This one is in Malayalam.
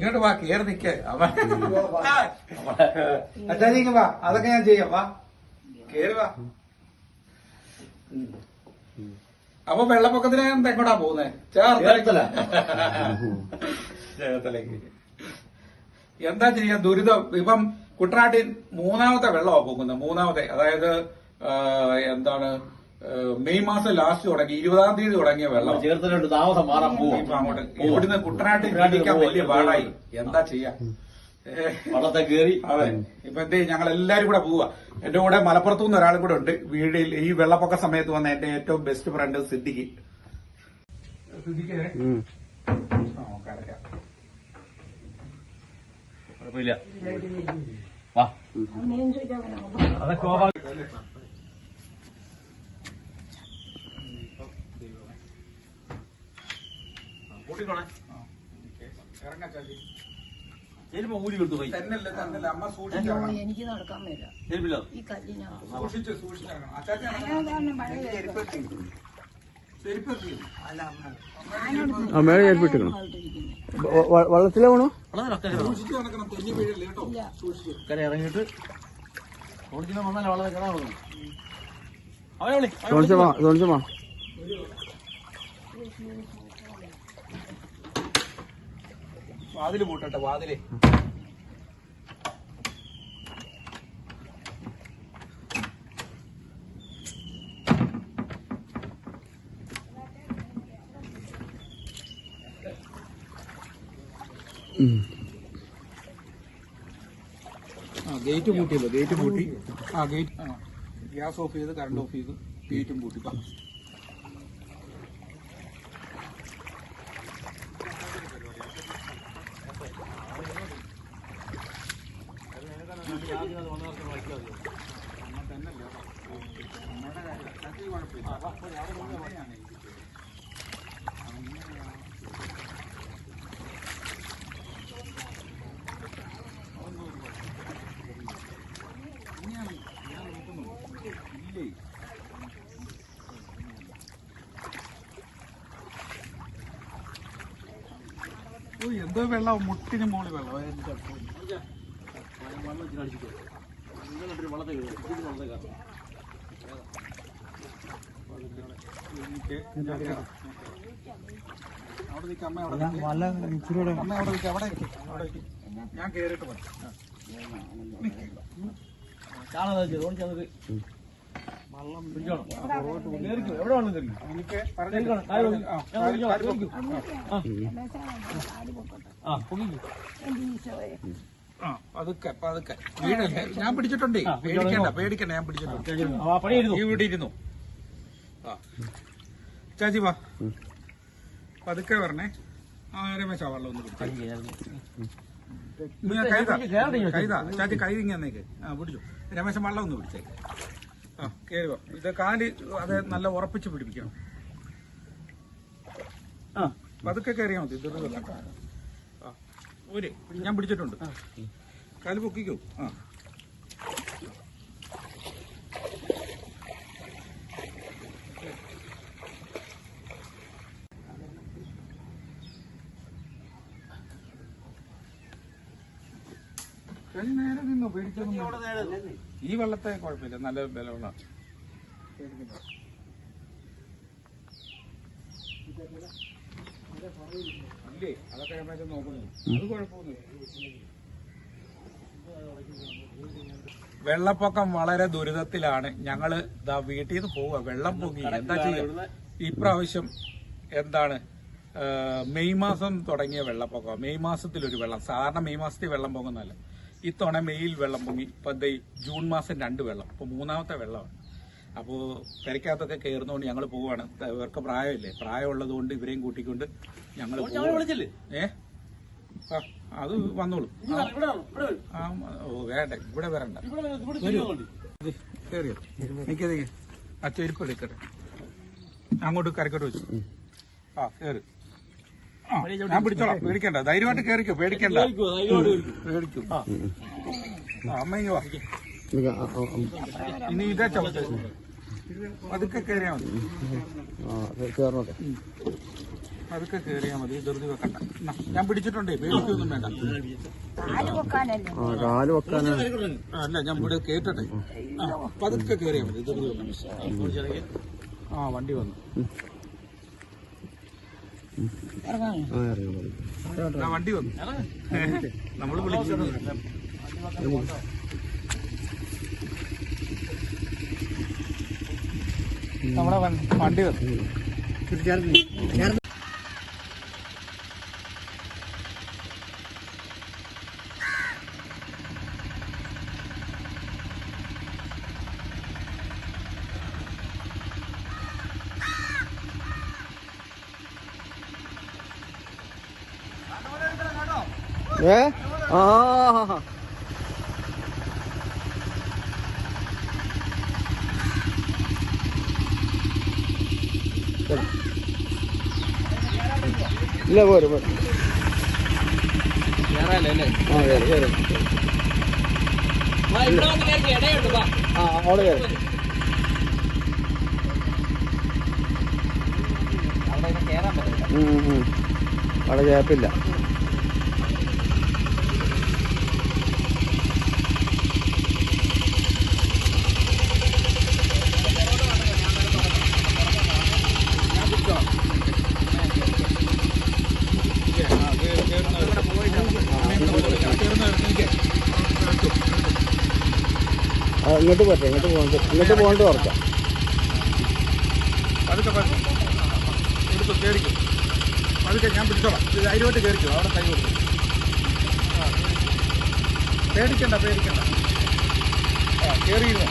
ഇങ്ങോട്ട് വാ, കേറി നിക്ക. അച്ഛാജിക്ക് വാ, അതൊക്കെ ഞാൻ ചെയ്യാം. വാ, കേറി വാ. അപ്പൊ വെള്ളപ്പൊക്കത്തിന് എങ്ങോട്ടാ പോകുന്നേ? ചേർത്തലേക്ക്. എന്താ ചെയ്യാ, ദുരിതം. ഇപ്പം കുട്ടനാട്ടിൽ മൂന്നാമത്തെ വെള്ളമാ പോകുന്നത്. മൂന്നാമത്തെ, അതായത് എന്താണ്, മെയ് മാസം ലാസ്റ്റ് തുടങ്ങി, 20-ാം തീയതി തുടങ്ങിയ വെള്ളം ചേർത്തലുണ്ട്. താമസം മാറാൻ പോകും. ഇപ്പൊ അങ്ങോട്ട് ഇവിടുന്ന് കുട്ടനാട്ടിൽ ജീവിക്കാൻ വലിയ പാടായി. എന്താ ചെയ്യാ, വള്ളത്തെ കയറി. അതെ. ഇപ്പൊ എന്തേ, ഞങ്ങൾ എല്ലാരും കൂടെ പോവാ. എന്റെ കൂടെ മലപ്പുറത്തു നിന്ന് ഒരാളും കൂടെ ഉണ്ട് വീടിൽ. ഈ വെള്ളപ്പൊക്ക സമയത്ത് വന്ന എന്റെ ഏറ്റവും ബെസ്റ്റ് ഫ്രണ്ട് സിദ്ദിഖ്. കുഴപ്പമില്ല. വാ, അതൊക്കെ ഊരി കൊടുത്തു പോയി. അമ്മ സൂക്ഷിച്ചിറങ്ങണം. എനിക്ക് നടക്കാൻ വരില്ല ഈ കല്ലിനകത്ത്. സൂക്ഷിച്ചിറങ്ങണം. മേലെ ചേർപ്പിട്ടിരിക്കണം. വള്ളത്തിലെ വേണോ? സൂക്ഷിച്ച് നടക്കണം, തെന്നി വീഴല്ലേ കേട്ടോ. കര ഇറങ്ങിയിട്ട് ഓടിച്ചിട്ട് വന്നാലേ വളരെ കിടാൻ തോണിച്ചമാ വാതില് പൂട്ടട്ടെ, വാതില്. ഗേറ്റ് പൂട്ടിയല്ലോ, ഗേറ്റ് പൂട്ടി. ഗേറ്റ് ഗ്യാസ് ഓഫ് ചെയ്ത്, കറണ്ട് ഓഫ് ചെയ്ത്, ഗേറ്റും പൂട്ടി. എന്തോ വെള്ളം, മുട്ടിന് മോളി വെള്ളം. അവിടെ നിൽക്കാം, അമ്മ അവിടെ നിൽക്കാം, അവിടെ ഞാൻ കേറിട്ട് പോയി. വെള്ളം പിടിക്കണം. എവിടെ വേണം എനിക്ക് പതുക്കെ പതുക്കെ വീടല്ലേ. ഞാൻ പിടിച്ചിട്ടുണ്ടേ, പേടിക്കണ്ട പേടിക്കണ്ട, ഞാൻ പിടിച്ചിട്ടുണ്ട്. ഈ വീട്ടിൽ ഇരുന്നു. ചാച്ചി വാ, പതുക്കെ പറഞ്ഞേ. രമേശ വെള്ളം ഒന്ന് പിടിച്ചു. കൈതാ ചാച്ചി, കൈ ഇങ്ങന്നേക്ക്. പിടിച്ചു. രമേശൻ വെള്ളം ഒന്ന് പിടിച്ചേക്ക്. കേറി വാ. ഇത് കാല് അത് നല്ല ഉറപ്പിച്ച് പിടിപ്പിക്കണം. പതുക്കെ കയറിയാ മതി. ഒരു ഞാൻ പിടിച്ചിട്ടുണ്ട്. കാല് പൊക്കിക്കോ. നേരെ നിന്നോ, പേടിക്കൊന്നും. ഈ വെള്ളത്തെ കുഴപ്പമില്ല, നല്ല ബലമുള്ളതാണ്. ഇല്ലേ, അതൊക്കെ ഞാൻ നോക്കുന്നു. അത് കുഴപ്പമൊന്നുമില്ല. വെള്ളപ്പൊക്കം വളരെ ദുരിതത്തിലാണ്. ഞങ്ങള് വീട്ടിൽ നിന്ന് പോവുക. വെള്ളം പൊങ്ങി. എന്താ ചെയ്യുക ഇപ്രാവശ്യം? എന്താണ്, മെയ് മാസം തുടങ്ങിയ വെള്ളപ്പൊക്കം. മെയ് മാസത്തിലൊരു വെള്ളം. സാധാരണ മെയ് മാസത്തിൽ വെള്ളം പൊങ്ങുന്നതല്ല. ഇത്തവണ മെയ്യിൽ വെള്ളം പൊങ്ങി. ഇപ്പൊ ജൂൺ മാസം 2 വെള്ളം. ഇപ്പൊ 3ാമത്തെ വെള്ളമാണ്. അപ്പോ പെരക്കകത്തൊക്കെ കയറുന്നതുകൊണ്ട് ഞങ്ങൾ പോവാണ്. ഇവർക്ക് പ്രായമില്ലേ, പ്രായമുള്ളത് കൊണ്ട് ഇവരെയും കൂട്ടിക്കൊണ്ട് ഞങ്ങൾ അത് വന്നോളൂ. വേണ്ട, ഇവിടെ വരണ്ട. കേറിയോ? നിക്കതേ, ആ ചെരുപ്പ് എടുക്കട്ടെ. അങ്ങോട്ട് കരക്കോട്ട് വെച്ചു. കേറി. ഞാൻ പിടിച്ചോളാം, പേടിക്കണ്ട. ധൈര്യമായിട്ട് കേറിക്കോ, പേടിക്കണ്ട. പേടിക്കൂ. അമ്മയ്ക്ക് വാ. ഇനി ഇതേ ചവിട്ട്. അതൊക്കെ കയറിയാ മതി. അതൊക്കെ കയറിയാൽ മതി, ധൃതി വെക്കണ്ട. എന്നാ, ഞാൻ പിടിച്ചിട്ടുണ്ടേ, പേടിക്കൊന്നും വേണ്ട. കാല് വെക്കാനല്ലേ ആ കാല് വെക്കാനാ. അല്ല, ഞാൻ ഇവിടെ കേട്ടട്ടെ. പതുക്കെ കയറിയാൽ മതി, ധൃതി വെക്കണ്ട. ആ വണ്ടി വന്നു. ഇറങ്ങാനോ? ആ അറിയാം. ആ വണ്ടി വന്നു. നമ്മൾ വിളിക്കുന്നു. നമ്മുടെ വണ്ടി വന്നു. ആ ഇല്ല പോരും പോരും. ആ കയറി കയറി. ആ അവിടെ കയറി. അവിടെ ഗ്യാപ്പില്ല. ഇങ്ങോട്ട് പറ്റേ, ഇങ്ങോട്ട് പോകേണ്ട ഓർക്കാം. പതുക്കെ എടുത്തു കയറിക്കും. പതുക്കെ ഞാൻ പിടിച്ചോളാം. ധൈര്യമായിട്ട് കയറിക്കും. അവിടെ കൈ കൊടുക്കും. പേടിക്കണ്ട. കയറിയിരുന്നു. കയറി